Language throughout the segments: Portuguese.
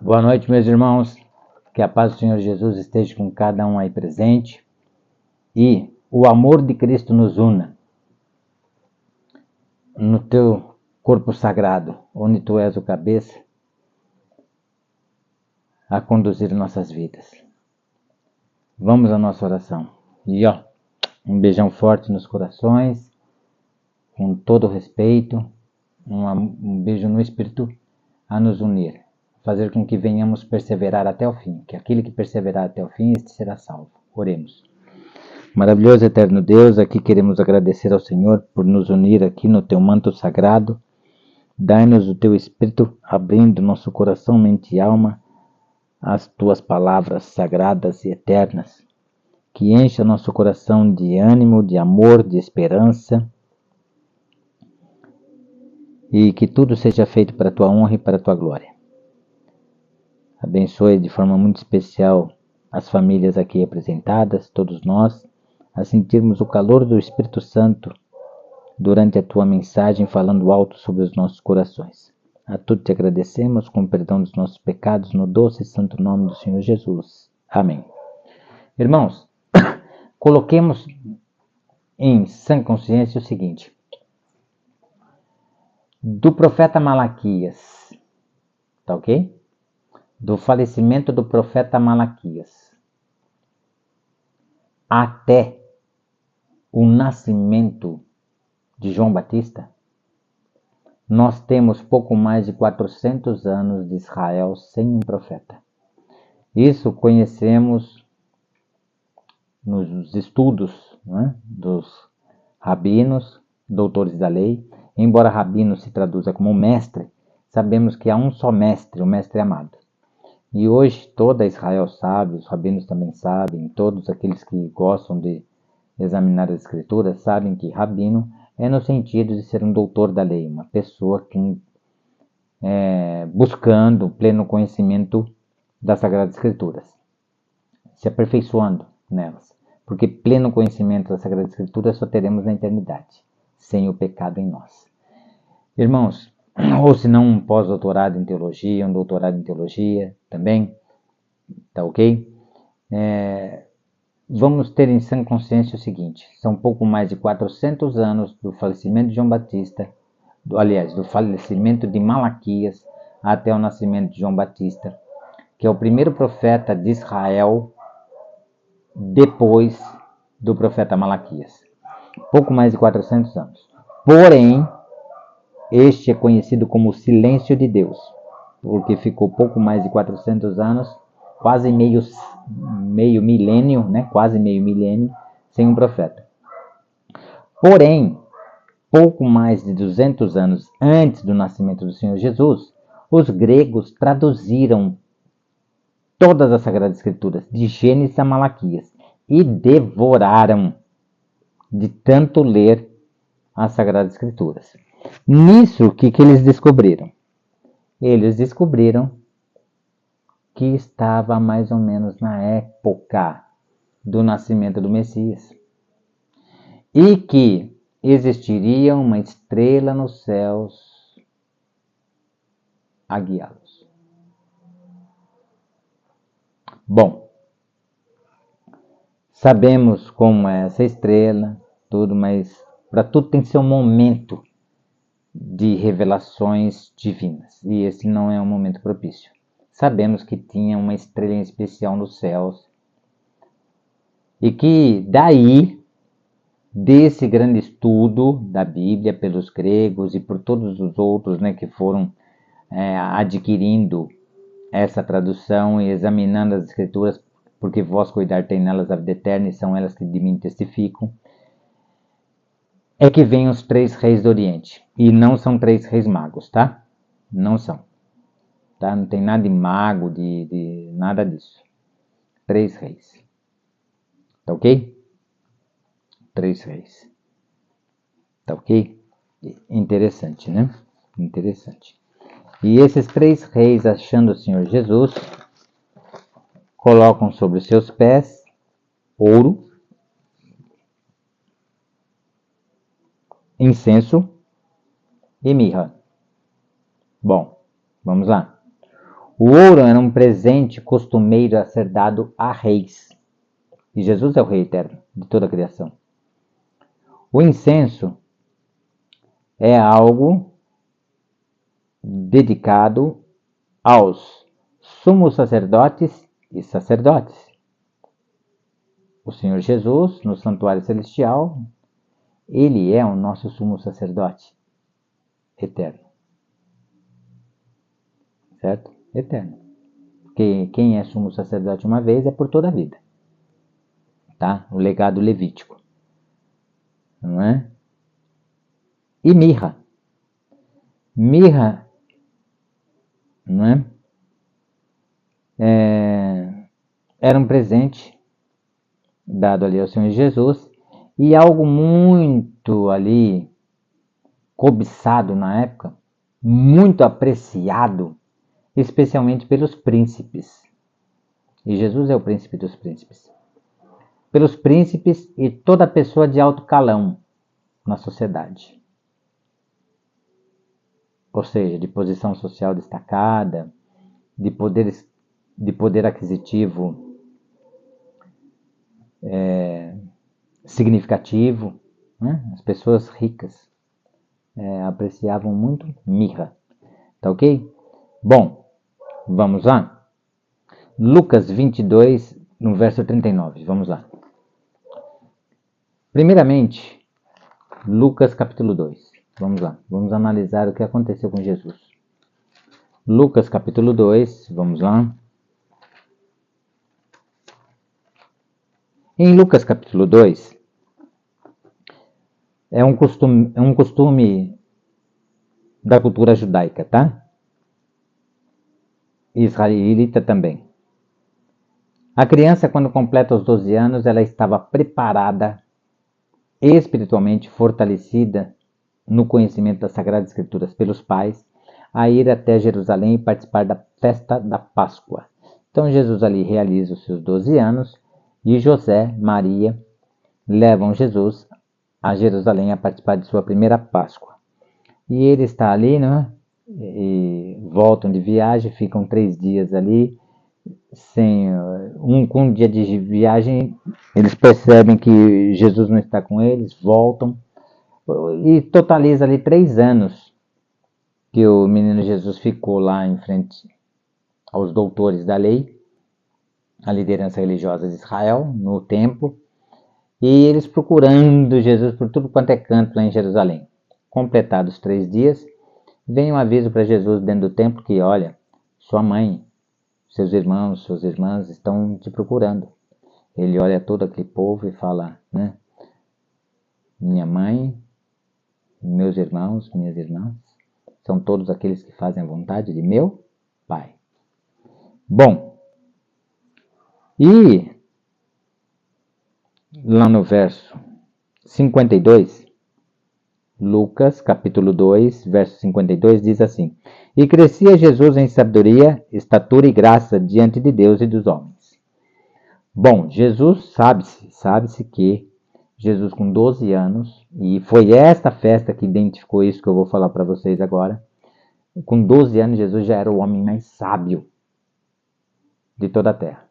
Boa noite, meus irmãos. Que a paz do Senhor Jesus esteja com cada um aí presente e o amor de Cristo nos una no teu corpo sagrado, onde tu és o cabeça, a conduzir nossas vidas. Vamos à nossa oração. E um beijão forte nos corações, com todo respeito, um beijo no Espírito a nos unir, fazer com que venhamos perseverar até o fim, que aquele que perseverar até o fim, este será salvo. Oremos. Maravilhoso eterno Deus, aqui queremos agradecer ao Senhor por nos unir aqui no teu manto sagrado. Dai-nos o teu Espírito, abrindo nosso coração, mente e alma às tuas palavras sagradas e eternas, que encha nosso coração de ânimo, de amor, de esperança, e que tudo seja feito para a tua honra e para a tua glória. Abençoe de forma muito especial as famílias aqui representadas, todos nós, a sentirmos o calor do Espírito Santo durante a tua mensagem, falando alto sobre os nossos corações. A tudo te agradecemos, com o perdão dos nossos pecados, no doce e santo nome do Senhor Jesus. Amém. Irmãos, coloquemos em sã consciência o seguinte: do profeta Malaquias, tá ok? Do falecimento do profeta Malaquias até o nascimento de João Batista, nós temos pouco mais de 400 anos de Israel sem um profeta. Isso conhecemos nos estudos, né, dos rabinos, doutores da lei. Embora rabino se traduza como mestre, sabemos que há um só mestre, o mestre amado. E hoje toda Israel sabe, os rabinos também sabem, todos aqueles que gostam de examinar as escrituras sabem que rabino é no sentido de ser um doutor da lei, uma pessoa que buscando pleno conhecimento das Sagradas Escrituras, se aperfeiçoando nelas, porque pleno conhecimento das Sagradas Escrituras só teremos na eternidade, sem o pecado em nós. Irmãos, ou se não um pós-doutorado em teologia, um doutorado em teologia também, tá ok? Vamos ter em sã consciência o seguinte: são pouco mais de 400 anos do falecimento de João Batista, do falecimento de Malaquias até o nascimento de João Batista, que é o primeiro profeta de Israel depois do profeta Malaquias. Pouco mais de 400 anos. Porém, este é conhecido como o silêncio de Deus, porque ficou pouco mais de 400 anos, quase meio milênio, né? Quase meio milênio, sem um profeta. Porém, pouco mais de 200 anos antes do nascimento do Senhor Jesus, os gregos traduziram todas as Sagradas Escrituras, de Gênesis a Malaquias, e devoraram de tanto ler as Sagradas Escrituras. Nisso, o que eles descobriram? Eles descobriram que estava mais ou menos na época do nascimento do Messias e que existiria uma estrela nos céus a guiá-los. Bom, sabemos como é essa estrela, tudo, mas para tudo tem seu momento de revelações divinas, e esse não é um momento propício. Sabemos que tinha uma estrela em especial nos céus, e que daí, desse grande estudo da Bíblia pelos gregos e por todos os outros, né, que foram adquirindo essa tradução e examinando as Escrituras, porque vós cuidar tem nelas a vida eterna e são elas que de mim testificam, é que vêm os 3 reis do Oriente. E não são 3 reis magos, tá? Não são. Tá? Não tem nada de mago, de nada disso. 3 reis. Tá ok? 3 reis. Tá ok? Interessante, né? Interessante. E esses 3 reis, achando o Senhor Jesus, colocam sobre os seus pés ouro, incenso e mirra. Bom, vamos lá. O ouro era um presente costumeiro a ser dado a reis. E Jesus é o Rei eterno de toda a criação. O incenso é algo dedicado aos sumos sacerdotes e sacerdotes. O Senhor Jesus, no santuário celestial, ele é o nosso sumo sacerdote eterno. Certo? Eterno. Porque quem é sumo sacerdote uma vez é por toda a vida. Tá? O legado levítico. Não é? E mirra. Mirra, não é? Era um presente dado ali ao Senhor Jesus e algo muito ali cobiçado na época, muito apreciado, especialmente pelos príncipes. E Jesus é o príncipe dos príncipes. Pelos príncipes e toda pessoa de alto calão na sociedade. Ou seja, de posição social destacada, de poder aquisitivo significativo. Né? As pessoas ricas apreciavam muito mirra. Tá ok? Bom, vamos lá? Lucas 22, no verso 39. Vamos lá. Primeiramente, Lucas capítulo 2. Vamos lá. Vamos analisar o que aconteceu com Jesus. Lucas capítulo 2. Vamos lá. Em Lucas capítulo 2, é um costume da cultura judaica, tá? Israelita também. A criança, quando completa os 12 anos, ela estava preparada, espiritualmente fortalecida no conhecimento das Sagradas Escrituras pelos pais, a ir até Jerusalém e participar da festa da Páscoa. Então Jesus ali realiza os seus 12 anos e José, Maria, levam Jesus a Jerusalém a participar de sua primeira Páscoa. E ele está ali, né? E voltam de viagem, ficam 3 dias ali, com um dia de viagem, eles percebem que Jesus não está com eles, voltam, e totaliza ali 3 anos que o menino Jesus ficou lá em frente aos doutores da lei, a liderança religiosa de Israel, no templo, e eles procurando Jesus por tudo quanto é canto lá em Jerusalém. Completados 3 dias, vem um aviso para Jesus dentro do templo que, olha, sua mãe, seus irmãos, suas irmãs estão te procurando. Ele olha todo aquele povo e fala, né? Minha mãe, meus irmãos, minhas irmãs, são todos aqueles que fazem a vontade de meu Pai. Bom, e lá no verso 52, Lucas, capítulo 2, verso 52, diz assim: E crescia Jesus em sabedoria, estatura e graça diante de Deus e dos homens. Bom, Jesus, sabe-se que Jesus com 12 anos, e foi esta festa que identificou isso que eu vou falar para vocês agora, com 12 anos Jesus já era o homem mais sábio de toda a terra.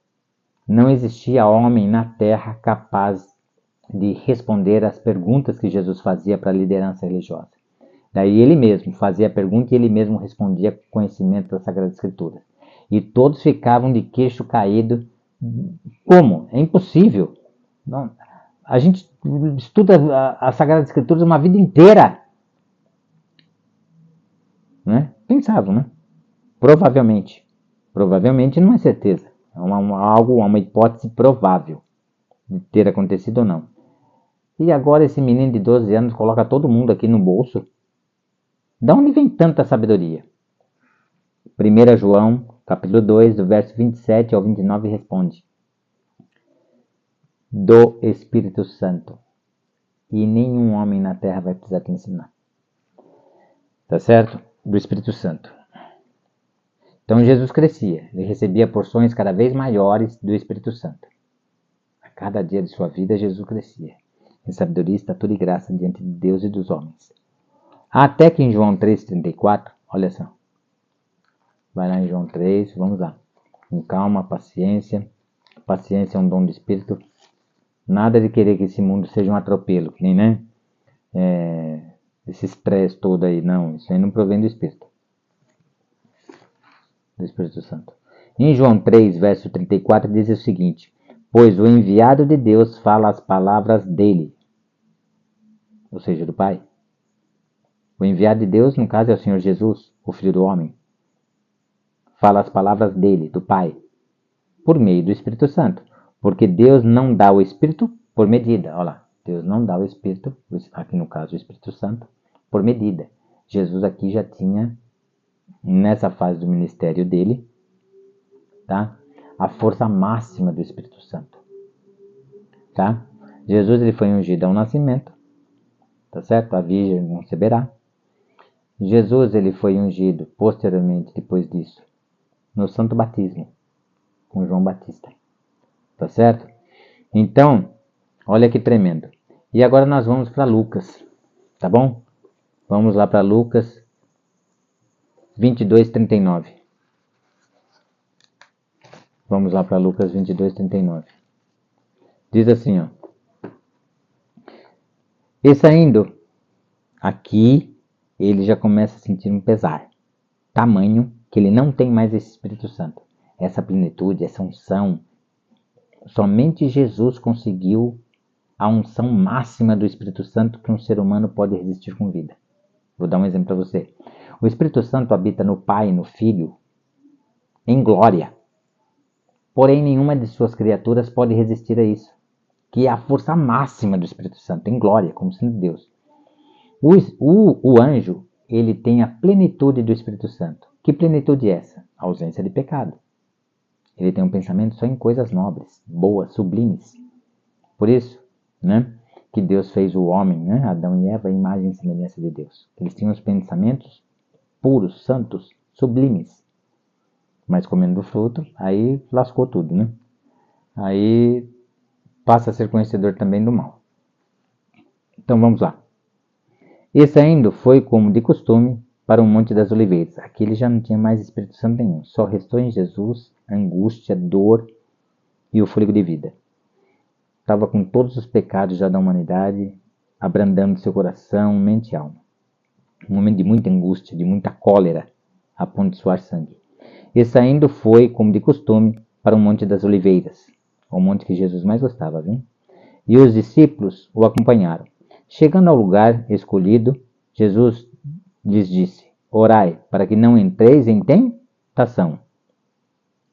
Não existia homem na terra capaz de responder às perguntas que Jesus fazia para a liderança religiosa. Daí ele mesmo fazia a pergunta e ele mesmo respondia com conhecimento da Sagrada Escritura. E todos ficavam de queixo caído. Como? É impossível. Não. A gente estuda a Sagrada Escritura uma vida inteira. Né? Pensavam, né? Provavelmente. Provavelmente não é certeza. É uma hipótese provável de ter acontecido ou não. E agora esse menino de 12 anos coloca todo mundo aqui no bolso. Da onde vem tanta sabedoria? 1 João, capítulo 2, do verso 27 ao 29, responde: Do Espírito Santo. E nenhum homem na terra vai precisar te ensinar. Tá certo? Do Espírito Santo. Então Jesus crescia. Ele recebia porções cada vez maiores do Espírito Santo. A cada dia de sua vida, Jesus crescia. Em sabedoria, estatura e graça diante de Deus e dos homens. Até que em João 3,34, olha só. Vai lá em João 3, vamos lá. Com calma, paciência. Paciência é um dom do Espírito. Nada de querer que esse mundo seja um atropelo, que nem, né? Esse estresse todo aí, não. Isso aí não provém do Espírito. Do Espírito Santo. Em João 3, verso 34, diz o seguinte: pois o enviado de Deus fala as palavras dele, ou seja, do Pai. O enviado de Deus, no caso, é o Senhor Jesus, o Filho do Homem. Fala as palavras dele, do Pai, por meio do Espírito Santo. Porque Deus não dá o Espírito por medida. Olha lá, Deus não dá o Espírito, aqui no caso o Espírito Santo, por medida. Jesus aqui já tinha, nessa fase do ministério dele, tá? A força máxima do Espírito Santo. Tá? Jesus ele foi ungido ao nascimento, tá certo? A virgem conceberá. Jesus ele foi ungido posteriormente, depois disso, no santo batismo, com João Batista. Tá certo? Então, olha que tremendo. E agora nós vamos para Lucas, tá bom? Vamos lá para Lucas 22:39. Vamos lá para Lucas 22:39. Diz assim, ó. E saindo, aqui ele já começa a sentir um pesar. Tamanho que ele não tem mais esse Espírito Santo. Essa plenitude, essa unção. Somente Jesus conseguiu a unção máxima do Espírito Santo que um ser humano pode resistir com vida. Vou dar um exemplo para você. O Espírito Santo habita no Pai e no Filho em glória. Porém, nenhuma de suas criaturas pode resistir a isso, que é a força máxima do Espírito Santo, em glória, como sendo Deus. O anjo, ele tem a plenitude do Espírito Santo. Que plenitude é essa? A ausência de pecado. Ele tem um pensamento só em coisas nobres, boas, sublimes. Por isso, né, que Deus fez o homem, né, Adão e Eva, a imagem e semelhança de Deus. Eles tinham os pensamentos puros, santos, sublimes. Mas comendo do fruto, aí lascou tudo, né? Aí passa a ser conhecedor também do mal. Então vamos lá. E saindo foi, como de costume, para o Monte das Oliveiras. Aqui ele já não tinha mais Espírito Santo nenhum. Só restou em Jesus angústia, dor e o fôlego de vida. Estava com todos os pecados já da humanidade, abrandando seu coração, mente e alma. Um momento de muita angústia, de muita cólera, a ponto de suar sangue. E saindo foi, como de costume, para o Monte das Oliveiras, o monte que Jesus mais gostava, viu? E os discípulos o acompanharam. Chegando ao lugar escolhido, Jesus lhes disse: orai, para que não entreis em tentação.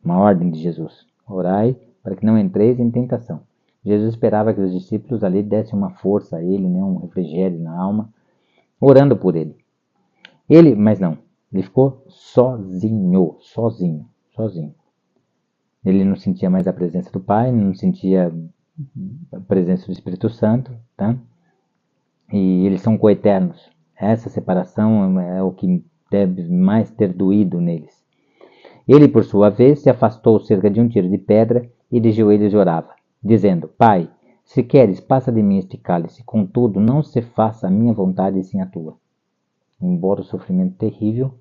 Uma ordem de Jesus. Orai, para que não entreis em tentação. Jesus esperava que os discípulos ali dessem uma força a ele, né, um refrigério na alma, orando por ele. Mas não, ele ficou sozinho. Ele não sentia mais a presença do Pai, não sentia a presença do Espírito Santo, tá? E eles são coeternos. Essa separação é o que deve mais ter doído neles. Ele, por sua vez, se afastou cerca de um tiro de pedra e de joelhos orava, dizendo: Pai, se queres, passa de mim este cálice, contudo, não se faça a minha vontade e sim a tua. Embora o sofrimento terrível,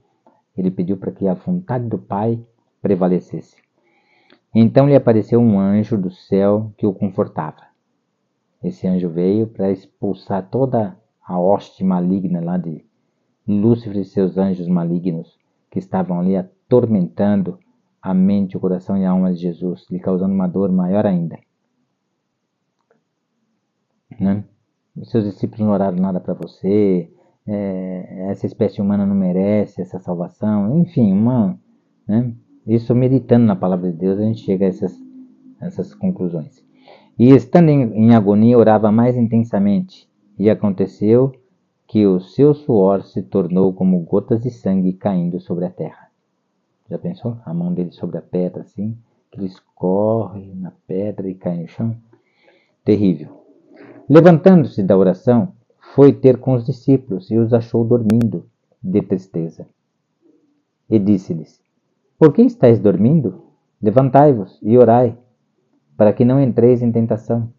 ele pediu para que a vontade do Pai prevalecesse. Então lhe apareceu um anjo do céu que o confortava. Esse anjo veio para expulsar toda a hoste maligna lá de Lúcifer e seus anjos malignos que estavam ali atormentando a mente, o coração e a alma de Jesus, lhe causando uma dor maior ainda. Né? Os seus discípulos não oraram nada para você, essa espécie humana não merece essa salvação, enfim, né? Isso meditando na palavra de Deus a gente chega a essas conclusões. E estando em agonia orava mais intensamente, e aconteceu que o seu suor se tornou como gotas de sangue caindo sobre a terra. Já pensou? A mão dele sobre a pedra assim, que ele escorre na pedra e cai no chão? Terrível. Levantando-se da oração, foi ter com os discípulos e os achou dormindo de tristeza. E disse-lhes: Por que estáis dormindo? Levantai-vos e orai, para que não entreis em tentação.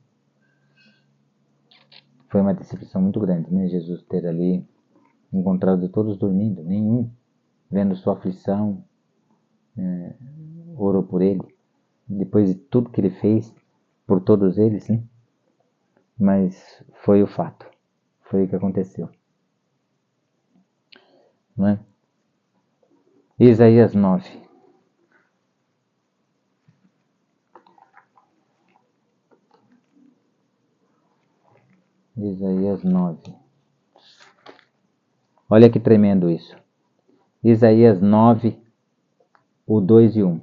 Foi uma decepção muito grande, né? Jesus ter ali encontrado todos dormindo, nenhum, vendo sua aflição, orou por ele, depois de tudo que ele fez por todos eles, né? Mas foi o fato, foi o que aconteceu, não é? Isaías 9. Isaías 9. Olha que tremendo isso. Isaías 9, o 2 e 1.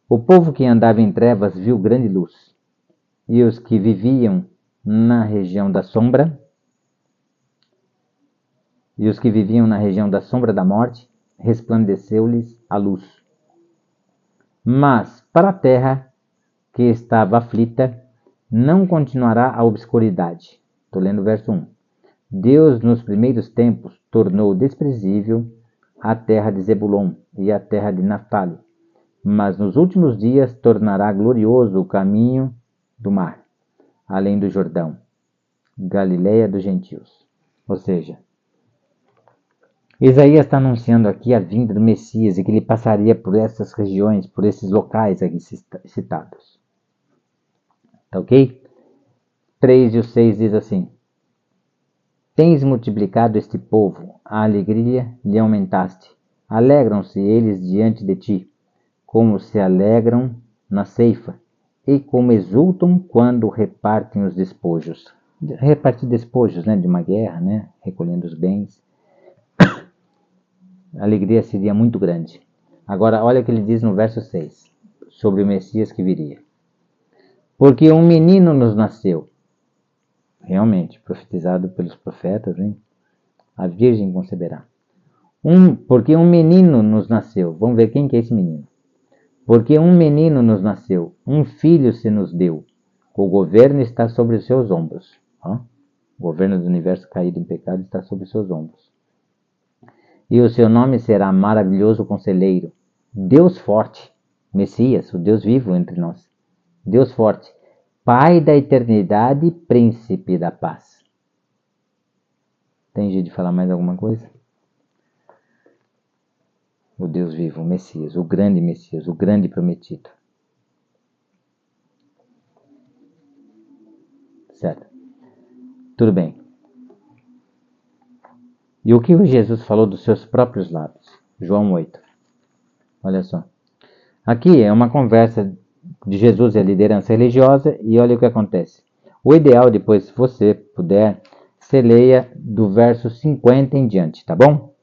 O povo que andava em trevas viu grande luz, e os que viviam na região da sombra, da morte, resplandeceu-lhes a luz. Mas para a terra que estava aflita, não continuará a obscuridade. Estou lendo o verso 1. Deus, nos primeiros tempos, tornou desprezível a terra de Zebulon e a terra de Naftali, mas nos últimos dias tornará glorioso o caminho do mar, além do Jordão, Galileia dos gentios. Ou seja, Isaías está anunciando aqui a vinda do Messias e que ele passaria por essas regiões, por esses locais aqui citados. Tá ok? 3 e o 6 diz assim: Tens multiplicado este povo, a alegria lhe aumentaste. Alegram-se eles diante de ti, como se alegram na ceifa, e como exultam quando repartem os despojos. Repartir despojos, né, de uma guerra, né, recolhendo os bens. A alegria seria muito grande. Agora, olha o que ele diz no verso 6, sobre o Messias que viria. Porque um menino nos nasceu. Realmente, profetizado pelos profetas, hein? A Virgem conceberá. Porque um menino nos nasceu. Vamos ver quem que é esse menino. Porque um menino nos nasceu, um filho se nos deu. O governo está sobre os seus ombros. O governo do universo caído em pecado está sobre os seus ombros. E o seu nome será Maravilhoso Conselheiro, Deus Forte, Messias, o Deus vivo entre nós. Deus Forte, Pai da eternidade, Príncipe da paz. Tem jeito de falar mais alguma coisa? O Deus vivo, o Messias, o grande prometido. Certo? Tudo bem. E o que Jesus falou dos seus próprios lábios? João 8. Olha só. Aqui é uma conversa de Jesus e a liderança religiosa e olha o que acontece. O ideal, depois, se você puder, você leia do verso 50 em diante, tá bom?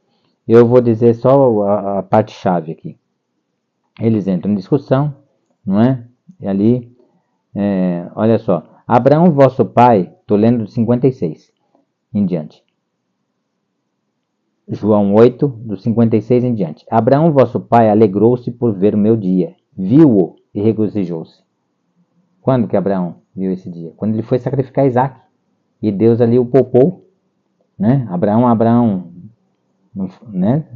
Eu vou dizer só a parte-chave aqui. Eles entram em discussão, não é? E ali, olha só. Abraão, vosso pai, estou lendo do 56 em diante. João 8, do 56 em diante. Abraão, vosso pai, alegrou-se por ver o meu dia. Viu-o e regozijou-se. Quando que Abraão viu esse dia? Quando ele foi sacrificar Isaac. E Deus ali o poupou. Né? Abraão, né?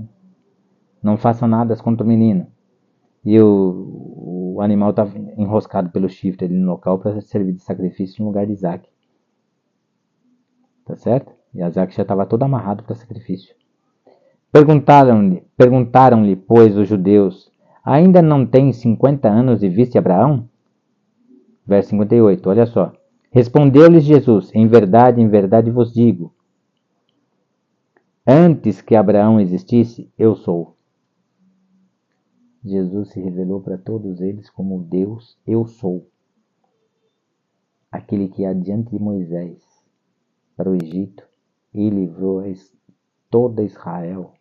Não faça nada contra o menino. E o animal estava enroscado pelo chifre ali no local para servir de sacrifício no lugar de Isaac. Tá certo? E Isaac já estava todo amarrado para sacrifício. Perguntaram-lhe, pois, os judeus: Ainda não tens 50 anos e viste Abraão? Verso 58, olha só. Respondeu-lhes Jesus: em verdade vos digo, antes que Abraão existisse, eu sou. Jesus se revelou para todos eles como Deus, eu sou. Aquele que adiante de Moisés para o Egito e livrou toda Israel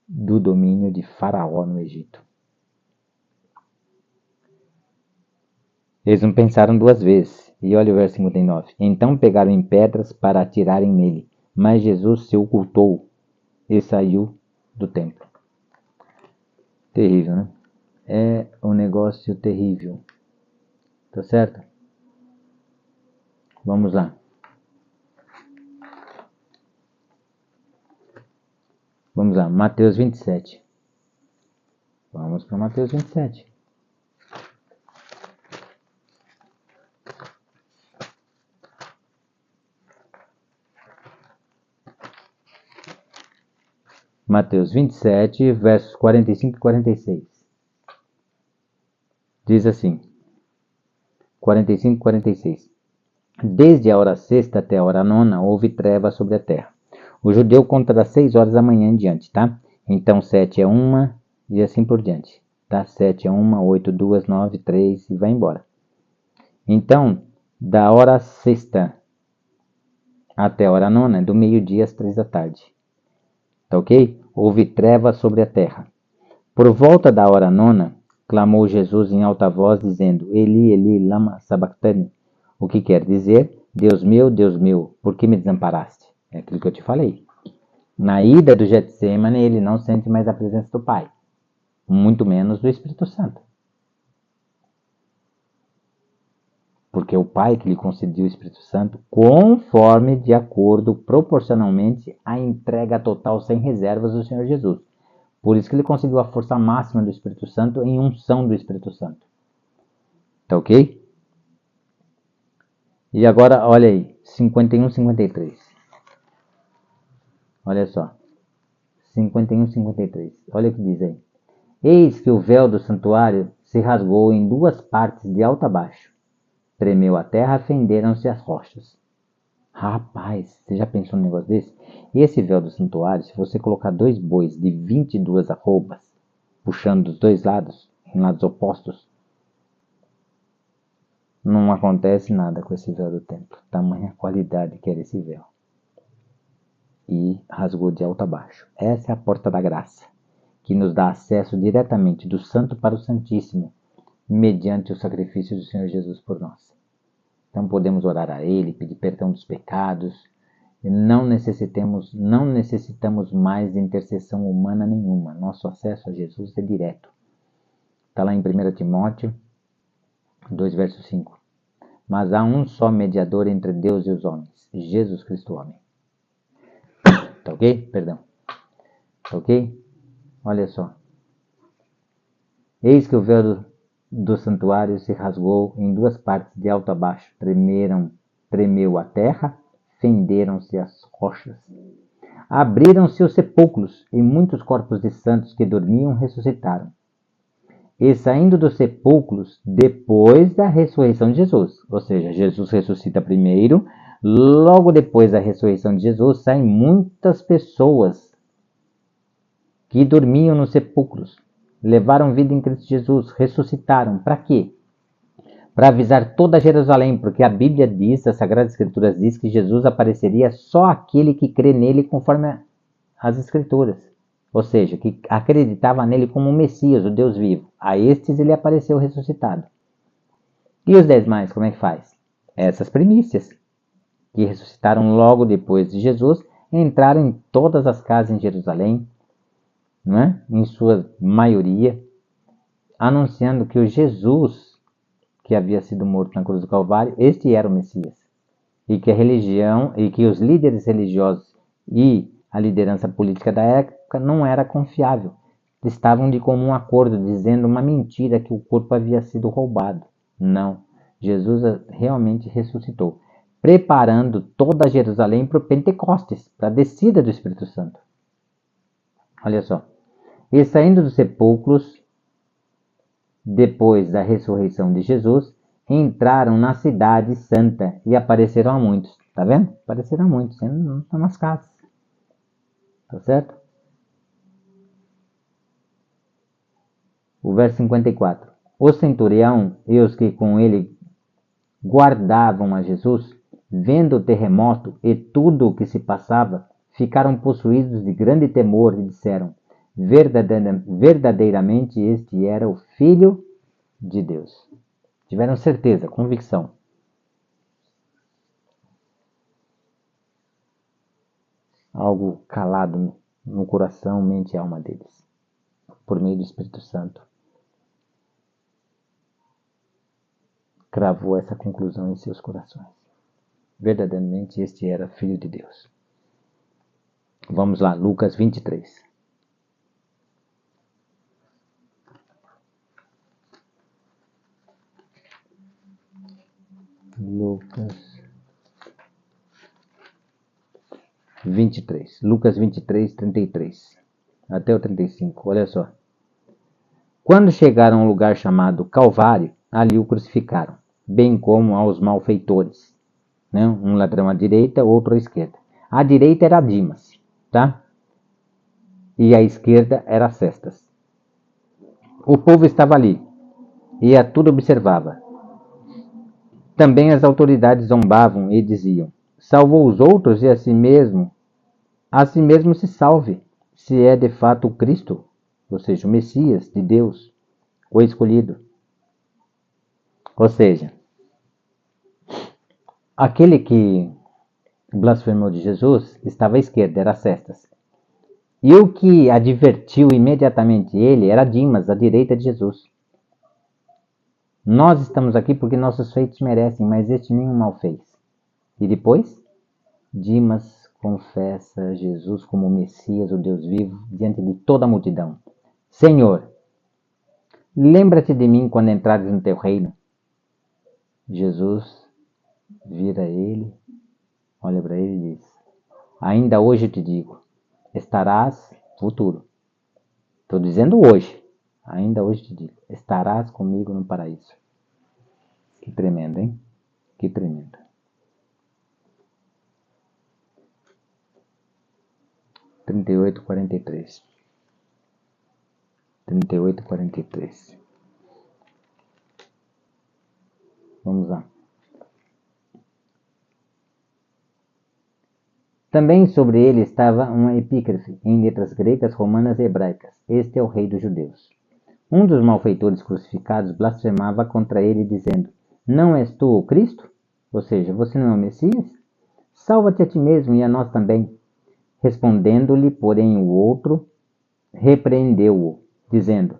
do domínio de Faraó no Egito. Eles não pensaram duas vezes. E olha o verso 59. Então pegaram em pedras para atirarem nele, mas Jesus se ocultou e saiu do templo. Terrível, né? É um negócio terrível. Tá certo? Vamos lá. Vamos lá, Mateus 27. Vamos para Mateus 27. Mateus 27, versos 45 e 46. Diz assim, 45 e 46. Desde a hora sexta até a hora nona, houve treva sobre a terra. O judeu conta das 6 horas da manhã em diante, tá? Então 7 é uma e assim por diante. Tá? 7 é uma, 8, 2, 9, 3 e vai embora. Então, da hora sexta até a hora nona, do meio-dia às 3 da tarde. Tá ok? Houve treva sobre a terra. Por volta da hora nona, clamou Jesus em alta voz, dizendo, Eli, Eli, lama sabachthani. O que quer dizer, Deus meu, por que me desamparaste? É aquilo que eu te falei. Na ida do Getsemane, ele não sente mais a presença do Pai, muito menos do Espírito Santo. Porque o Pai que lhe concedeu o Espírito Santo, conforme, de acordo, proporcionalmente, à entrega total sem reservas do Senhor Jesus. Por isso que ele conseguiu a força máxima do Espírito Santo em unção do Espírito Santo. Tá ok? E agora, olha aí, 51, 53. Olha só. 51, 53. Olha o que diz aí. Eis que o véu do santuário se rasgou em 2 partes de alto a baixo. Tremeu a terra, fenderam-se as rochas. Rapaz, você já pensou num negócio desse? E esse véu do santuário, se você colocar 2 bois de 22 arrobas, puxando dos 2 lados, em lados opostos, não acontece nada com esse véu do templo. Tamanha qualidade que era esse véu. E rasgou de alto a baixo. Essa é a porta da graça, que nos dá acesso diretamente do Santo para o Santíssimo, mediante o sacrifício do Senhor Jesus por nós. Então podemos orar a Ele, pedir perdão dos pecados. Não necessitamos mais de intercessão humana nenhuma. Nosso acesso a Jesus é direto. Está lá em 1 Timóteo 2, verso 5. Mas há um só mediador entre Deus e os homens, Jesus Cristo homem. Tá ok? Perdão. Tá ok? Olha só. Eis que o véu do santuário se rasgou em 2 partes de alto a baixo. Tremeu a terra, fenderam-se as rochas. Abriram-se os sepulcros, e muitos corpos de santos que dormiam ressuscitaram. E saindo dos sepulcros, depois da ressurreição de Jesus, ou seja, Jesus ressuscita primeiro, logo depois da ressurreição de Jesus, saem muitas pessoas que dormiam nos sepulcros, levaram vida em Cristo Jesus, ressuscitaram. Para quê? Para avisar toda Jerusalém, porque a Bíblia diz, as Sagradas Escrituras diz que Jesus apareceria só aquele que crê nele conforme as Escrituras. Ou seja, que acreditava nele como o Messias, o Deus vivo. A estes ele apareceu ressuscitado. E os 10 mais, como é que faz? Essas primícias, que ressuscitaram logo depois de Jesus, entraram em todas as casas em Jerusalém, não é? Em sua maioria, anunciando que o Jesus que havia sido morto na cruz do Calvário, este era o Messias. E que a religião, e que os líderes religiosos e a liderança política da época não era confiável. Estavam de comum acordo, dizendo uma mentira que o corpo havia sido roubado. Não, Jesus realmente ressuscitou, preparando toda Jerusalém para o Pentecostes, para a descida do Espírito Santo. Olha só. E saindo dos sepulcros, depois da ressurreição de Jesus, entraram na cidade santa e apareceram a muitos. Tá vendo? Apareceram a muitos, não estão nas casas. Tá certo? O verso 54. O centurião e os que com ele guardavam a Jesus, vendo o terremoto e tudo o que se passava, ficaram possuídos de grande temor e disseram, verdadeiramente este era o Filho de Deus. Tiveram certeza, convicção. Algo calado no coração, mente e alma deles, por meio do Espírito Santo. Cravou essa conclusão em seus corações. Verdadeiramente este era Filho de Deus. Vamos lá, Lucas 23. Lucas 23. Lucas 23, 33. até o 35, olha só. Quando chegaram a um lugar chamado Calvário, ali o crucificaram, bem como aos malfeitores, né? Um ladrão à direita, outro à esquerda. A direita era Dimas, tá? E a esquerda era Cestas. O povo estava ali e a tudo observava. Também as autoridades zombavam e diziam: salvou os outros e a si mesmo se salve, se é de fato o Cristo, ou seja, o Messias de Deus, o escolhido. Ou seja, aquele que blasfemou de Jesus estava à esquerda, era Cestas. E o que advertiu imediatamente ele era Dimas, à direita de Jesus. Nós estamos aqui porque nossos feitos merecem, mas este nenhum mal fez. E depois, Dimas confessa Jesus como o Messias, o Deus vivo, diante de toda a multidão. Senhor, lembra-te de mim quando entrares no teu reino. Jesus vira ele, olha para ele e diz: ainda hoje eu te digo, estarás, futuro, estou dizendo hoje, ainda hoje te digo, estarás comigo no paraíso. Que tremendo, hein? Que tremendo. 38:43. 38:43. Vamos lá. Também sobre ele estava uma epígrafe em letras gregas, romanas e hebraicas. Este é o rei dos judeus. Um dos malfeitores crucificados blasfemava contra ele, dizendo: não és tu o Cristo? Ou seja, você não é o Messias? Salva-te a ti mesmo e a nós também. Respondendo-lhe, porém, o outro repreendeu-o, dizendo: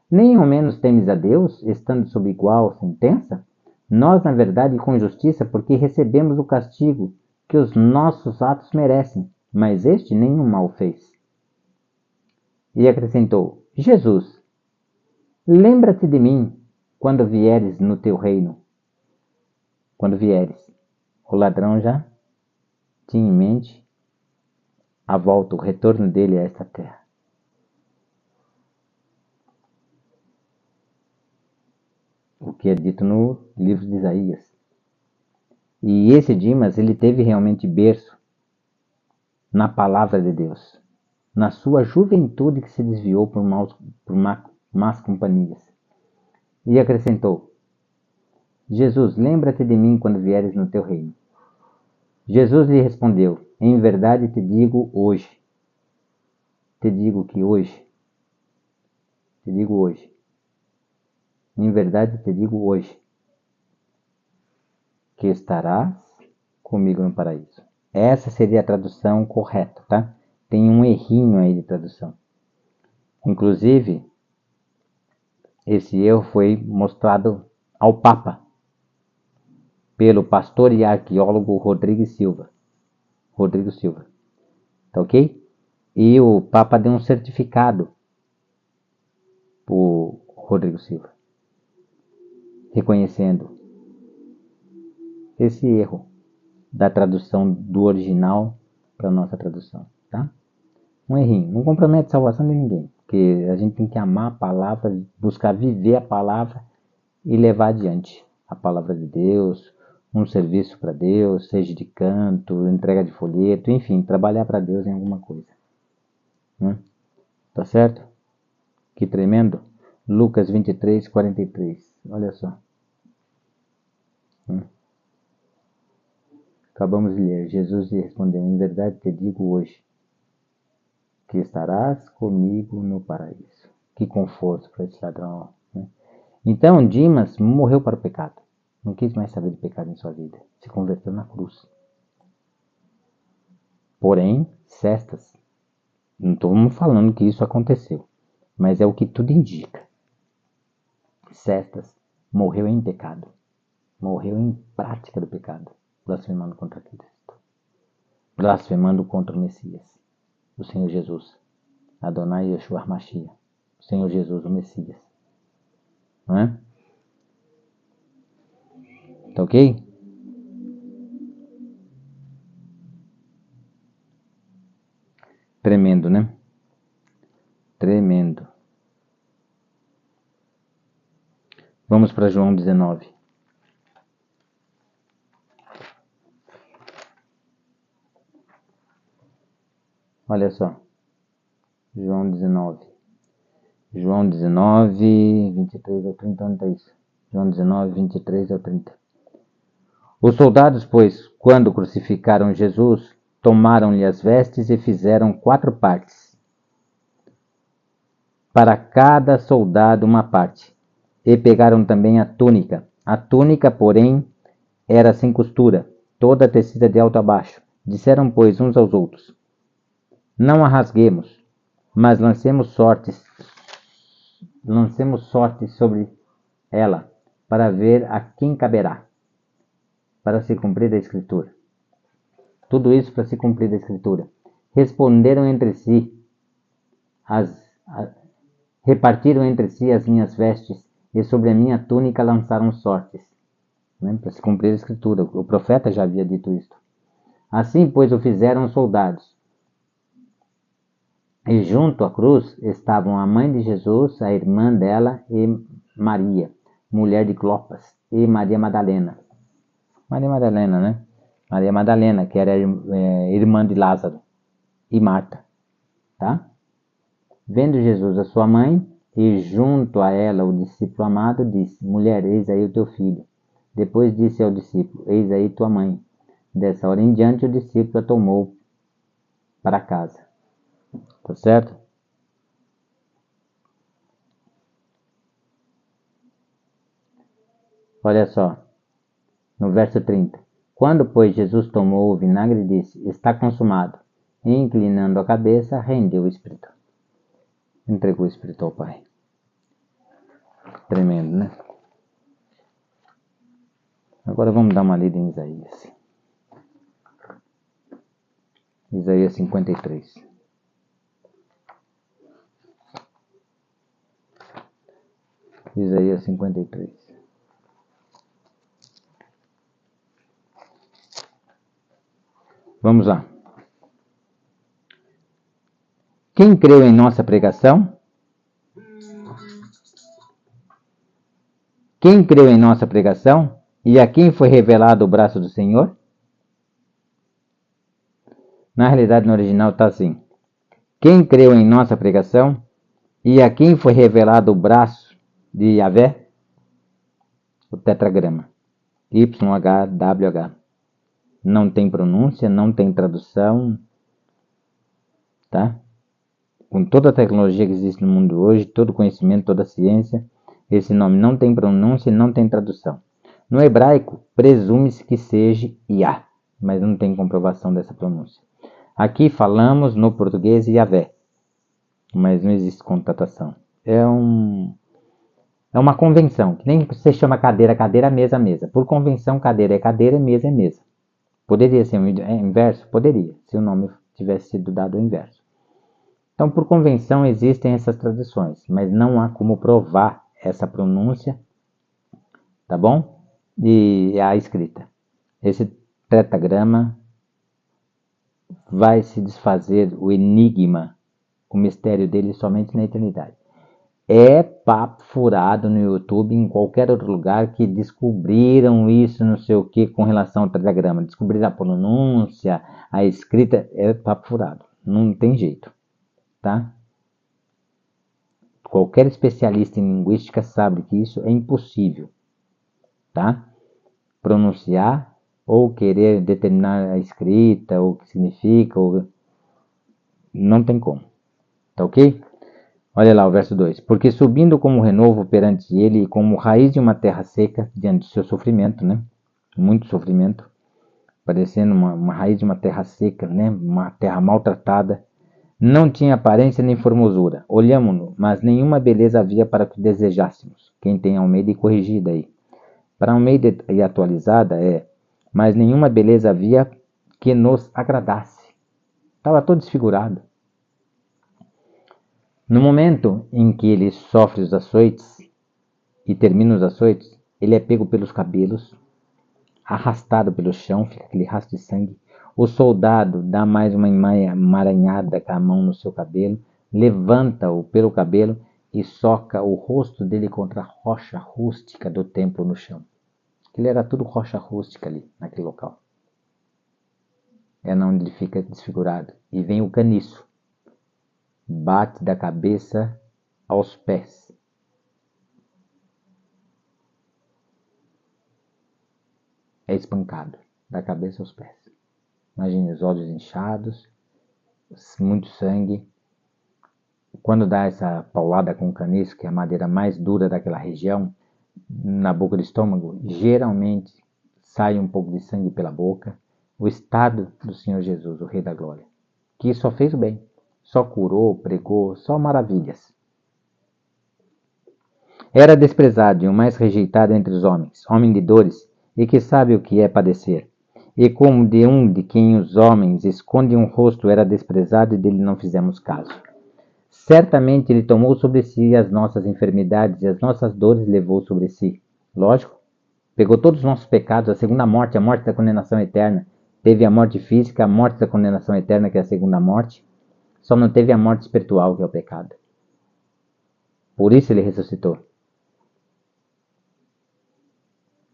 nem ao menos temes a Deus, estando sob igual sentença? Nós, na verdade, com justiça, porque recebemos o castigo que os nossos atos merecem, mas este nenhum mal fez. E acrescentou: Jesus, lembra-te de mim quando vieres no teu reino. Quando vieres. O ladrão já tinha em mente a volta, o retorno dele a esta terra. O que é dito no livro de Isaías. E esse Dimas, ele teve realmente berço na palavra de Deus, na sua juventude que se desviou por más companhias. E acrescentou: Jesus, lembra-te de mim quando vieres no teu reino. Jesus lhe respondeu: em verdade te digo hoje. Te digo que hoje. Te digo hoje. Em verdade te digo hoje que estarás comigo no paraíso. Essa seria a tradução correta, tá? Tem um errinho aí de tradução. Inclusive, esse erro foi mostrado ao Papa pelo pastor e arqueólogo Rodrigo Silva. Tá ok? E o Papa deu um certificado por Rodrigo Silva, reconhecendo esse erro da tradução do original para a nossa tradução, tá? Um errinho, não compromete a salvação de ninguém, porque a gente tem que amar a palavra, buscar viver a palavra e levar adiante a palavra de Deus, um serviço para Deus, seja de canto, entrega de folheto, enfim, trabalhar para Deus em alguma coisa. Né? Tá certo? Que tremendo. Lucas 23:43. Olha só. Acabamos de ler. Jesus lhe respondeu: em verdade te digo hoje que estarás comigo no paraíso. Que conforto para esse ladrão. Né? Então Dimas morreu para o pecado. Não quis mais saber de pecado em sua vida. Se converteu na cruz. Porém, Cestas, não estou falando que isso aconteceu, mas é o que tudo indica. Cestas morreu em pecado. Morreu em prática do pecado, blasfemando contra Cristo, blasfemando contra o Messias, o Senhor Jesus, Adonai Yeshua HaMashiach, o Senhor Jesus, o Messias. Não é? Tá ok? Tremendo, né? Tremendo. Vamos para João 19. Olha só. João 19. João 19, 23 ao 30. Onde está isso? João 19, 23 ao 30. Os soldados, pois, quando crucificaram Jesus, tomaram-lhe as vestes e fizeram 4 partes. Para cada soldado uma parte. E pegaram também a túnica. A túnica, porém, era sem costura, toda tecida de alto a baixo. Disseram, pois, uns aos outros: não a rasguemos, mas lancemos sortes sobre ela, para ver a quem caberá, para se cumprir a Escritura. Tudo isso para se cumprir a Escritura. Responderam entre si, repartiram entre si as minhas vestes, e sobre a minha túnica lançaram sortes. Para se cumprir a Escritura. O profeta já havia dito isto. Assim, pois, o fizeram os soldados. E junto à cruz estavam a mãe de Jesus, a irmã dela e Maria, mulher de Clopas, e Maria Madalena. Maria Madalena, né? Maria Madalena, que era irmã de Lázaro, e Marta. Tá? Vendo Jesus a sua mãe, e junto a ela o discípulo amado, disse: mulher, eis aí o teu filho. Depois disse ao discípulo: eis aí tua mãe. Dessa hora em diante o discípulo a tomou para casa. Tá certo? Olha só, no verso 30. Quando, pois, Jesus tomou o vinagre, disse: está consumado. E, inclinando a cabeça, rendeu o Espírito. Entregou o Espírito ao Pai. Tremendo, né? Agora vamos dar uma lida em Isaías. Isaías 53. Isaías 53. Vamos lá. Quem creu em nossa pregação? Quem creu em nossa pregação? E a quem foi revelado o braço do Senhor? Na realidade, no original está assim. Quem creu em nossa pregação? E a quem foi revelado o braço de Yahvé? O tetragrama. YHWH. Não tem pronúncia, não tem tradução. Tá? Com toda a tecnologia que existe no mundo hoje, todo conhecimento, toda a ciência, esse nome não tem pronúncia e não tem tradução. No hebraico, presume-se que seja Yah, mas não tem comprovação dessa pronúncia. Aqui falamos no português Yahvé, mas não existe constatação. É uma convenção, que nem você chama cadeira, mesa, mesa. Por convenção, cadeira é cadeira, mesa é mesa. Poderia ser um inverso? Poderia, se o nome tivesse sido dado o inverso. Então, por convenção, existem essas tradições, mas não há como provar essa pronúncia, tá bom? E a escrita. Esse tetragrama vai se desfazer, o enigma, o mistério dele somente na eternidade. É papo furado no YouTube, em qualquer outro lugar, que descobriram isso, não sei o que, com relação ao tetragrama. Descobriram a pronúncia, a escrita, é papo furado. Não tem jeito, tá? Qualquer especialista em linguística sabe que isso é impossível, tá? Pronunciar ou querer determinar a escrita, ou o que significa, ou... não tem como, tá ok? Olha lá o verso 2. Porque subindo como renovo perante ele, e como raiz de uma terra seca, diante do seu sofrimento, né? Muito sofrimento, parecendo uma raiz de uma terra seca, né? Uma terra maltratada, não tinha aparência nem formosura. Olhamo-no, mas nenhuma beleza havia para que desejássemos. Quem tem Almeida e corrigida aí. Para Almeida e atualizada mas nenhuma beleza havia que nos agradasse. Estava todo desfigurado. No momento em que ele sofre os açoites e termina os açoites, ele é pego pelos cabelos, arrastado pelo chão, fica aquele rastro de sangue. O soldado dá mais uma emaranhada com a mão no seu cabelo, levanta-o pelo cabelo e soca o rosto dele contra a rocha rústica do templo no chão. Ele era tudo rocha rústica ali, naquele local. É onde ele fica desfigurado. E vem o caniço. Bate da cabeça aos pés. É espancado, da cabeça aos pés. Imagine os olhos inchados, muito sangue. Quando dá essa paulada com o caniço, que é a madeira mais dura daquela região, na boca do estômago, geralmente sai um pouco de sangue pela boca. O estado do Senhor Jesus, o Rei da Glória, que só fez o bem, só curou, pregou, só maravilhas. Era desprezado e o mais rejeitado entre os homens, homem de dores, e que sabe o que é padecer. E como de quem os homens escondem um rosto, era desprezado e dele não fizemos caso. Certamente ele tomou sobre si as nossas enfermidades e as nossas dores levou sobre si. Lógico, pegou todos os nossos pecados, a segunda morte, a morte da condenação eterna. Teve a morte física, a morte da condenação eterna, que é a segunda morte. Só não teve a morte espiritual, que é o pecado. Por isso ele ressuscitou.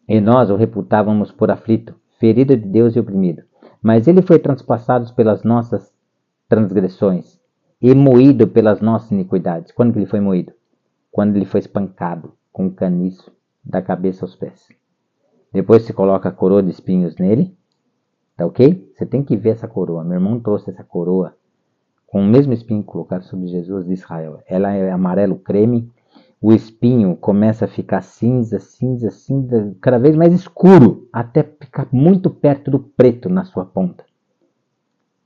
E nós o reputávamos por aflito, ferido de Deus e oprimido. Mas ele foi transpassado pelas nossas transgressões e moído pelas nossas iniquidades. Quando que ele foi moído? Quando ele foi espancado com um caniço da cabeça aos pés. Depois se coloca a coroa de espinhos nele. Tá ok? Você tem que ver essa coroa. Meu irmão trouxe essa coroa com o mesmo espinho colocado sobre Jesus de Israel. Ela é amarelo creme. O espinho começa a ficar cinza, cinza, cinza, cada vez mais escuro, até ficar muito perto do preto na sua ponta.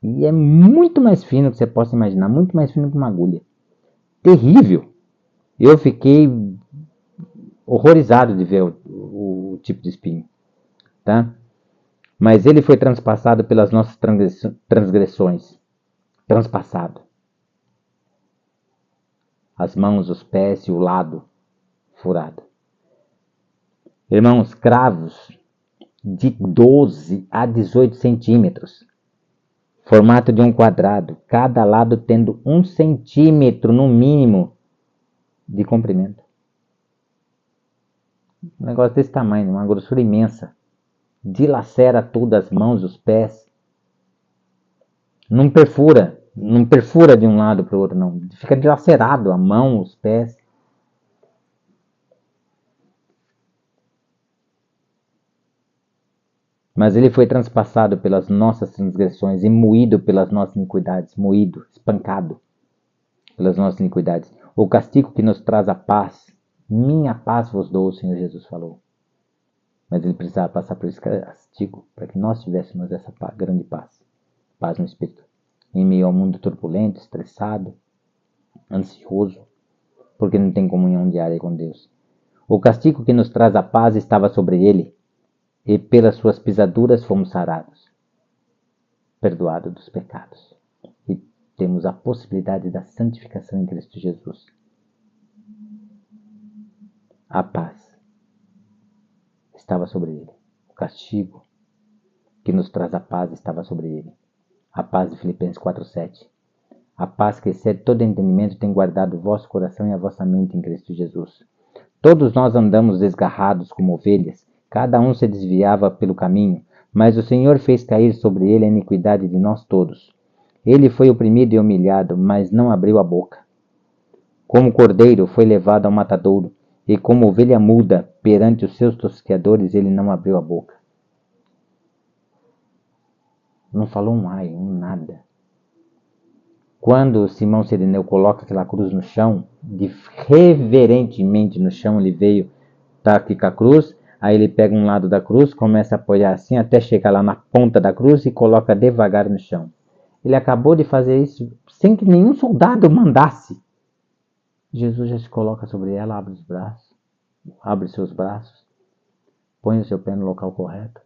E é muito mais fino do que você possa imaginar, muito mais fino que uma agulha. Terrível. Eu fiquei horrorizado de ver o tipo de espinho, tá? Mas ele foi transpassado pelas nossas transgressões. Transpassado. As mãos, os pés e o lado furado. Irmãos, cravos de 12 a 18 centímetros. Formato de um quadrado. Cada lado tendo 1 centímetro no mínimo de comprimento. Um negócio desse tamanho, uma grossura imensa. Dilacera tudo, as mãos, os pés. Não perfura de um lado para o outro, não. Fica dilacerado a mão, os pés. Mas ele foi transpassado pelas nossas transgressões e moído pelas nossas iniquidades. Moído, espancado pelas nossas iniquidades. O castigo que nos traz a paz. Minha paz vos dou, o Senhor Jesus falou. Mas ele precisava passar por esse castigo para que nós tivéssemos essa grande paz. Paz no Espírito. Em meio ao mundo turbulento, estressado, ansioso, porque não tem comunhão diária com Deus. O castigo que nos traz a paz estava sobre ele, e pelas suas pisaduras fomos sarados, perdoados dos pecados. E temos a possibilidade da santificação em Cristo Jesus. A paz estava sobre ele. O castigo que nos traz a paz estava sobre ele. A paz de Filipenses 4:7. A paz que excede todo entendimento tem guardado o vosso coração e a vossa mente em Cristo Jesus. Todos nós andamos desgarrados como ovelhas, cada um se desviava pelo caminho, mas o Senhor fez cair sobre ele a iniquidade de nós todos. Ele foi oprimido e humilhado, mas não abriu a boca. Como cordeiro foi levado ao matadouro, e como ovelha muda perante os seus tosqueadores, ele não abriu a boca. Não falou um ai, um nada. Quando Simão Sirineu coloca aquela cruz no chão, reverentemente no chão ele veio, tá aqui com a cruz, aí ele pega um lado da cruz, começa a apoiar assim até chegar lá na ponta da cruz e coloca devagar no chão. Ele acabou de fazer isso sem que nenhum soldado mandasse. Jesus já se coloca sobre ela, abre os braços, abre seus braços, põe o seu pé no local correto,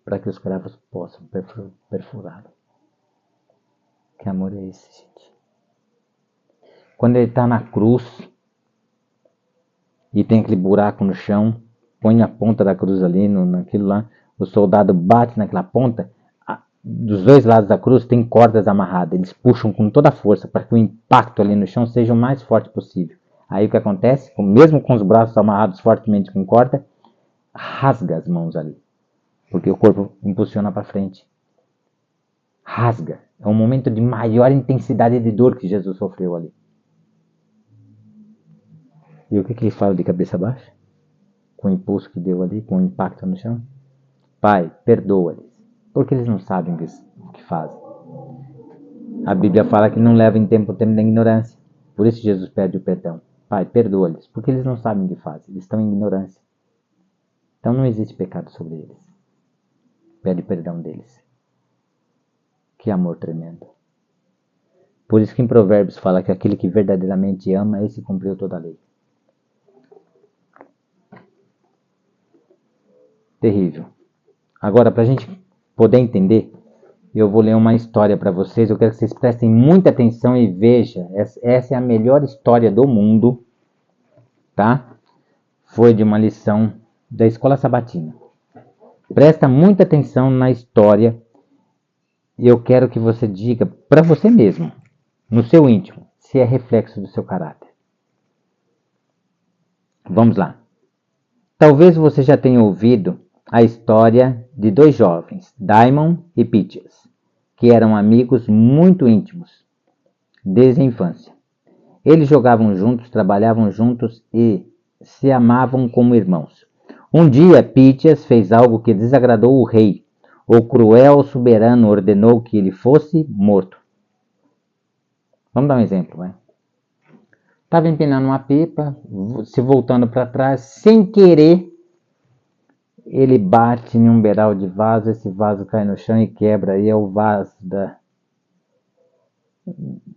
para que os cravos possam perfurá-lo. Que amor é esse, gente? Quando ele está na cruz e tem aquele buraco no chão, põe a ponta da cruz ali, naquilo lá, o soldado bate naquela ponta, dos dois lados da cruz tem cordas amarradas. Eles puxam com toda a força para que o impacto ali no chão seja o mais forte possível. Aí o que acontece? Mesmo com os braços amarrados fortemente com corda, rasga as mãos ali. Porque o corpo impulsiona para frente. Rasga. É um momento de maior intensidade de dor que Jesus sofreu ali. E o que ele fala de cabeça baixa? Com o impulso que deu ali, com o impacto no chão? Pai, perdoa-lhes, porque eles não sabem o que fazem. A Bíblia fala que não leva em tempo o tempo da ignorância. Por isso Jesus pede o perdão. Pai, perdoa-lhes, porque eles não sabem o que fazem. Eles estão em ignorância. Então não existe pecado sobre eles. Pede perdão deles. Que amor tremendo. Por isso que em Provérbios fala que aquele que verdadeiramente ama, esse cumpriu toda a lei. Terrível. Agora, para a gente poder entender, eu vou ler uma história para vocês. Eu quero que vocês prestem muita atenção e vejam. Essa é a melhor história do mundo, tá? Foi de uma lição da Escola Sabatina. Presta muita atenção na história e eu quero que você diga para você mesmo, no seu íntimo, se é reflexo do seu caráter. Vamos lá. Talvez você já tenha ouvido a história de dois jovens, Diamond e Peaches, que eram amigos muito íntimos desde a infância. Eles jogavam juntos, trabalhavam juntos e se amavam como irmãos. Um dia, Peaches fez algo que desagradou o rei. O cruel soberano ordenou que ele fosse morto. Vamos dar um exemplo, vai. Estava empinando uma pipa, se voltando para trás, sem querer, ele bate em um beiral de vaso, esse vaso cai no chão e quebra. E é o vaso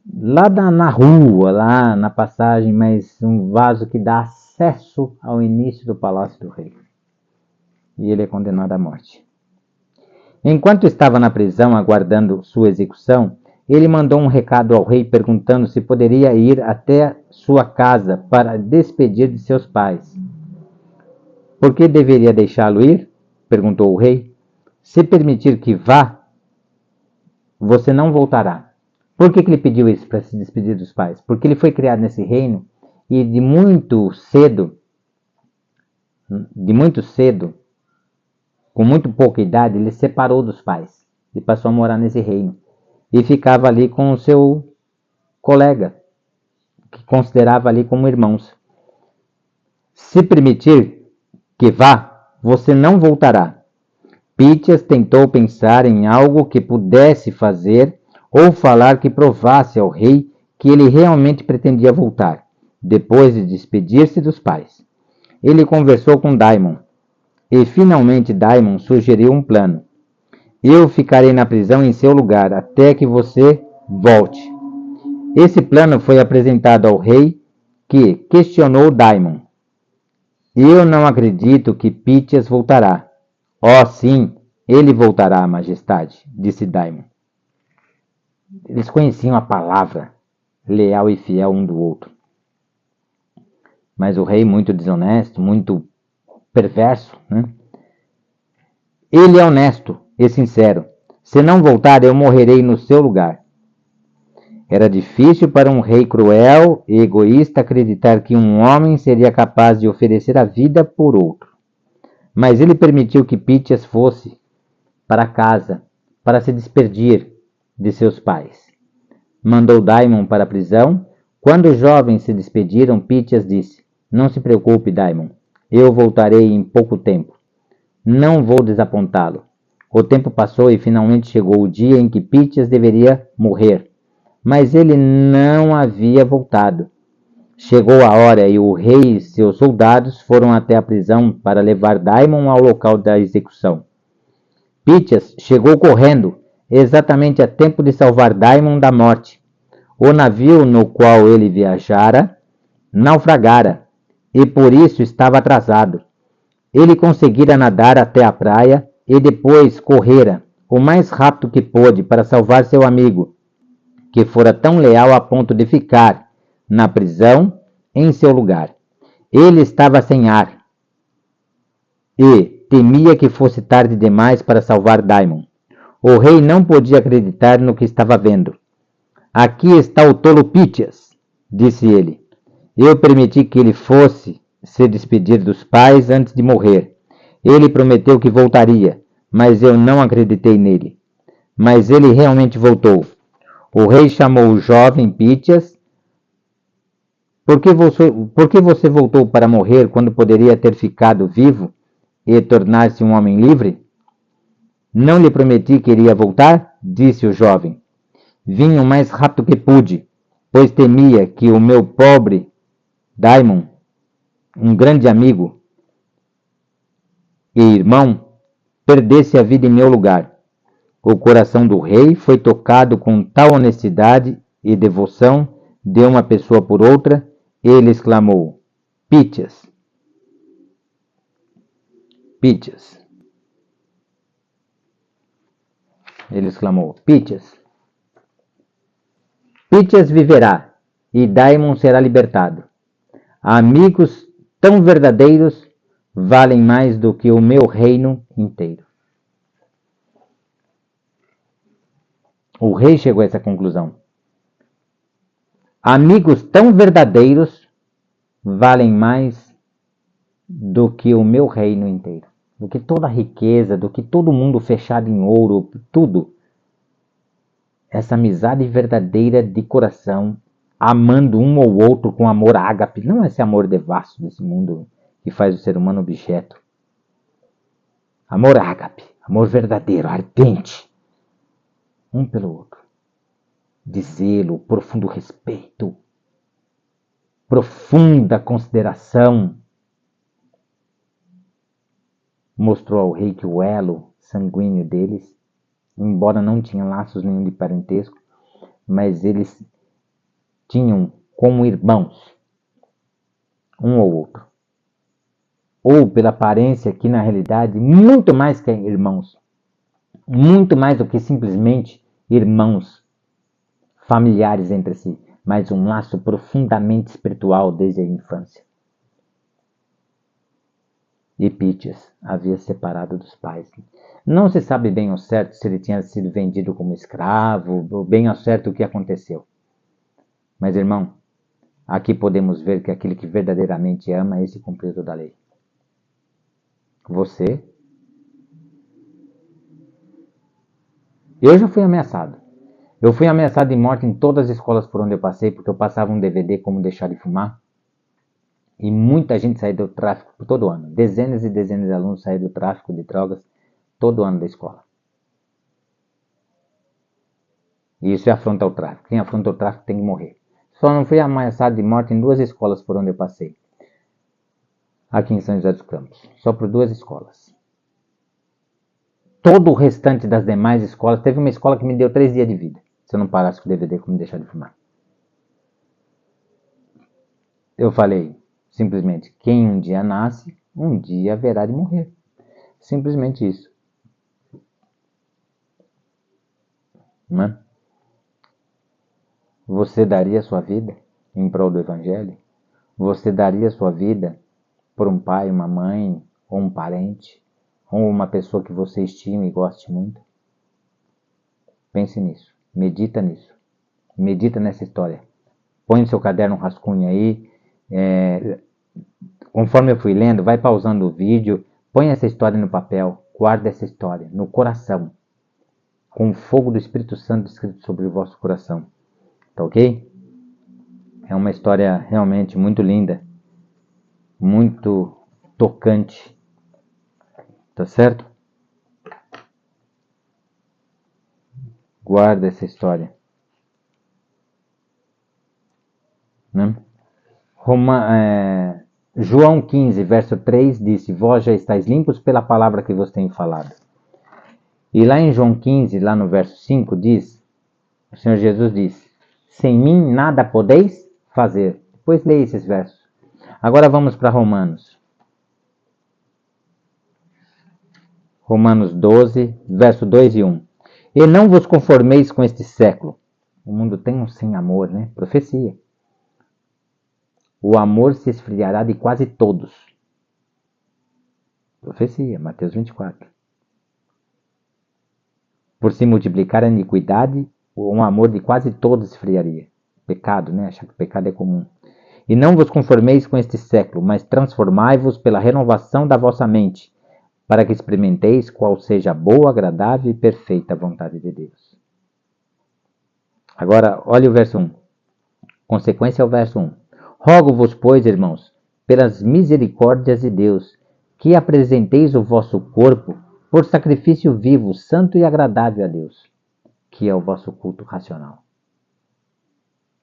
na rua, lá na passagem, mas um vaso que dá acesso ao início do palácio do rei. E ele é condenado à morte. Enquanto estava na prisão aguardando sua execução, ele mandou um recado ao rei perguntando se poderia ir até sua casa para despedir de seus pais. Por que deveria deixá-lo ir? Perguntou o rei. Se permitir que vá, você não voltará. Por que ele pediu isso para se despedir dos pais? Porque ele foi criado nesse reino e de muito cedo, com muito pouca idade, ele se separou dos pais e passou a morar nesse reino. E ficava ali com o seu colega, que considerava ali como irmãos. Se permitir que vá, você não voltará. Peaches tentou pensar em algo que pudesse fazer ou falar que provasse ao rei que ele realmente pretendia voltar, depois de despedir-se dos pais. Ele conversou com Diamond, e finalmente Diamond sugeriu um plano. Eu ficarei na prisão em seu lugar até que você volte. Esse plano foi apresentado ao rei, que questionou Diamond. Eu não acredito que Peaches voltará. Oh, sim, ele voltará, majestade, disse Diamond. Eles conheciam a palavra, leal e fiel um do outro. Mas o rei, muito desonesto, muito perverso, né? Ele é honesto e sincero. Se não voltar, eu morrerei no seu lugar. Era difícil para um rei cruel e egoísta acreditar que um homem seria capaz de oferecer a vida por outro. Mas ele permitiu que Peaches fosse para casa para se despedir de seus pais. Mandou Diamond para a prisão. Quando os jovens se despediram, Peaches disse: Não se preocupe, Diamond. Eu voltarei em pouco tempo. Não vou desapontá-lo. O tempo passou e finalmente chegou o dia em que Peaches deveria morrer. Mas ele não havia voltado. Chegou a hora e o rei e seus soldados foram até a prisão para levar Diamond ao local da execução. Peaches chegou correndo, exatamente a tempo de salvar Diamond da morte. O navio no qual ele viajara naufragara e por isso estava atrasado. Ele conseguira nadar até a praia e depois correra o mais rápido que pôde para salvar seu amigo, que fora tão leal a ponto de ficar na prisão em seu lugar. Ele estava sem ar e temia que fosse tarde demais para salvar Diamond. O rei não podia acreditar no que estava vendo. Aqui está o tolo Pítias, disse ele. Eu permiti que ele fosse se despedir dos pais antes de morrer. Ele prometeu que voltaria, mas eu não acreditei nele. Mas ele realmente voltou. O rei chamou o jovem Pítias. Por que você voltou para morrer quando poderia ter ficado vivo e tornar-se um homem livre? Não lhe prometi que iria voltar? Disse o jovem. Vim o mais rápido que pude, pois temia que o meu pobre Daimon, um grande amigo e irmão, perdesse a vida em meu lugar. O coração do rei foi tocado com tal honestidade e devoção de uma pessoa por outra, ele exclamou: Pítias, Pítias. Ele exclamou: Pítias. Pítias viverá e Daimon será libertado. Amigos tão verdadeiros valem mais do que o meu reino inteiro. O rei chegou a essa conclusão. Amigos tão verdadeiros valem mais do que o meu reino inteiro. Do que toda a riqueza, do que todo mundo fechado em ouro, tudo. Essa amizade verdadeira de coração, amando um ou outro com amor ágape, não esse amor devasso desse mundo que faz o ser humano objeto. Amor ágape, amor verdadeiro, ardente, um pelo outro. De zelo, profundo respeito, profunda consideração. Mostrou ao rei que o elo sanguíneo deles, embora não tinha laços nenhum de parentesco, mas eles tinham como irmãos, um ou outro. Ou pela aparência que na realidade, muito mais que irmãos. Muito mais do que simplesmente irmãos familiares entre si, mas um laço profundamente espiritual desde a infância. E Pítias havia separado dos pais. Não se sabe bem ao certo se ele tinha sido vendido como escravo, ou bem ao certo o que aconteceu. Mas, irmão, aqui podemos ver que aquele que verdadeiramente ama é esse cumpridor da lei. Você? Eu já fui ameaçado. Eu fui ameaçado de morte em todas as escolas por onde eu passei, porque eu passava um DVD como deixar de fumar. E muita gente saía do tráfico todo ano. Dezenas e dezenas de alunos saíram do tráfico de drogas todo ano da escola. E isso é afronta ao tráfico. Quem afronta o tráfico tem que morrer. Só não fui ameaçado de morte em 2 escolas por onde eu passei. Aqui em São José dos Campos. Só por 2 escolas. Todo o restante das demais escolas, teve uma escola que me deu 3 dias de vida. Se eu não parasse com o DVD, como deixar de fumar. Eu falei, simplesmente, quem um dia nasce, um dia haverá de morrer. Simplesmente isso. Não é? Você daria sua vida em prol do Evangelho? Você daria sua vida por um pai, uma mãe, ou um parente, ou uma pessoa que você estima e goste muito? Pense nisso. Medita nisso. Medita nessa história. Põe no seu caderno um rascunho aí. Conforme eu fui lendo, vai pausando o vídeo. Põe essa história no papel. Guarda essa história no coração. Com o fogo do Espírito Santo escrito sobre o vosso coração. Tá ok? É uma história realmente muito linda. Muito tocante. Tá certo? Guarda essa história. Né? João 15, verso 3 disse: Vós já estáis limpos pela palavra que vos tenho falado. E lá em João 15, lá no verso 5, diz, o Senhor Jesus diz: Sem mim nada podeis fazer. Depois leia esses versos. Agora vamos para Romanos. Romanos 12, verso 2 e 1. E não vos conformeis com este século. O mundo tem um sem amor, né? Profecia. O amor se esfriará de quase todos. Profecia, Mateus 24. Por se multiplicar a iniquidade, o amor de quase todos esfriaria. Pecado, né? Achar que o pecado é comum. E não vos conformeis com este século, mas transformai-vos pela renovação da vossa mente, para que experimenteis qual seja a boa, agradável e perfeita vontade de Deus. Agora, olha o verso 1. Consequência ao verso 1. Rogo-vos, pois, irmãos, pelas misericórdias de Deus, que apresenteis o vosso corpo por sacrifício vivo, santo e agradável a Deus, que é o vosso culto racional.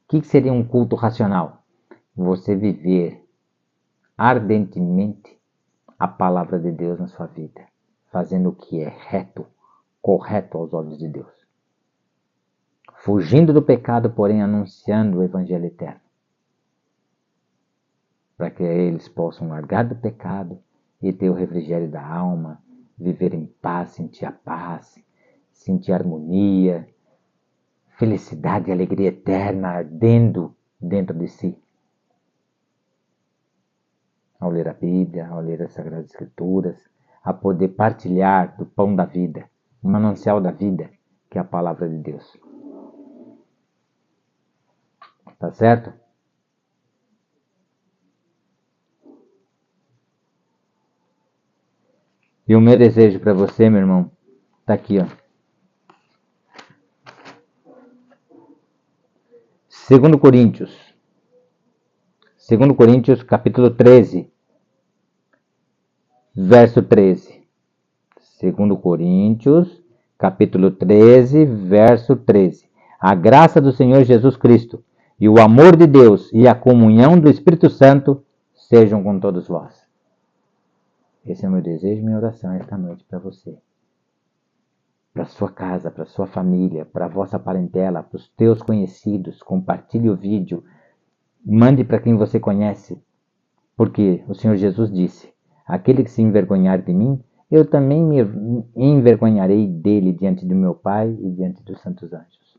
O que seria um culto racional? Você viver ardentemente a palavra de Deus na sua vida, fazendo o que é reto, correto aos olhos de Deus. Fugindo do pecado, porém anunciando o evangelho eterno. Para que eles possam largar do pecado e ter o refrigério da alma, viver em paz, sentir a paz, sentir harmonia, felicidade e alegria eterna ardendo dentro de si. Ao ler a Bíblia, ao ler as Sagradas Escrituras, a poder partilhar do pão da vida, o manancial da vida, que é a palavra de Deus. Tá certo? E o meu desejo para você, meu irmão, tá aqui, ó. 2 Coríntios, capítulo 13, verso 13. 2 Coríntios, capítulo 13, verso 13. A graça do Senhor Jesus Cristo e o amor de Deus e a comunhão do Espírito Santo sejam com todos vós. Esse é o meu desejo e minha oração esta noite para você. Para sua casa, para sua família, para a vossa parentela, para os teus conhecidos. Compartilhe o vídeo. Mande para quem você conhece. Porque o Senhor Jesus disse: aquele que se envergonhar de mim, eu também me envergonharei dele diante do meu Pai e diante dos santos anjos.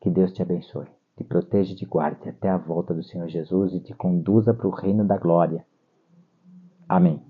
Que Deus te abençoe, te proteja e te guarde até a volta do Senhor Jesus e te conduza para o reino da glória. Amém.